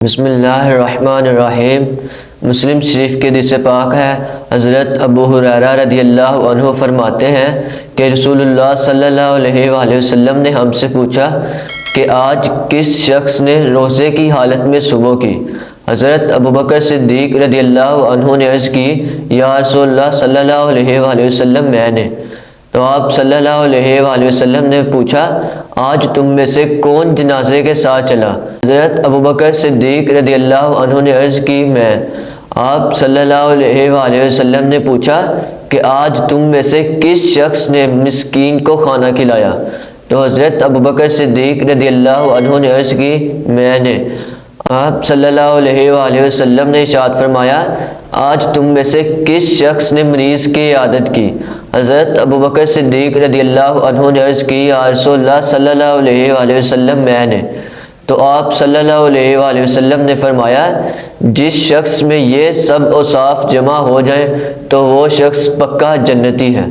بسم اللہ الرحمن الرحیم۔ مسلم شریف کے حدیث پاک ہے، حضرت ابو ہریرہ رضی اللہ عنہ فرماتے ہیں کہ رسول اللہ صلی اللہ علیہ وآلہ وسلم نے ہم سے پوچھا کہ آج کس شخص نے روزے کی حالت میں صبح کی؟ حضرت ابوبکر صدیق رضی اللہ عنہ نے عرض کی، یا رسول اللہ صلی اللہ علیہ وآلہ وسلم میں نے۔ تو آپ صلی اللہ علیہ وآلہ وسلم نے پوچھا، آج تم میں سے کون جنازے کے ساتھ چلا؟ حضرت ابوبکر صدیق رضی اللہ عنہ نے عرض کی، میں۔ آپ صلی اللہ علیہ وآلہ وسلم نے پوچھا کہ آج تم میں سے کس شخص نے مسکین کو کھانا کھلایا؟ تو حضرت ابوبکر صدیق رضی اللہ عنہ نے عرض کی، میں نے۔ آپ صلی اللہ علیہ وآلہ وسلم نے ارشاد فرمایا، آج تم میں سے کس شخص نے مریض کی عیادت کی؟ حضرت ابوبکر صدیق رضی اللہ عنہ نے عرض کی، یا رسول اللہ صلی اللہ علیہ وآلہ وسلم میں نے۔ تو آپ صلی اللہ علیہ وآلہ وسلم نے فرمایا، جس شخص میں یہ سب اوصاف جمع ہو جائیں تو وہ شخص پکا جنتی ہے۔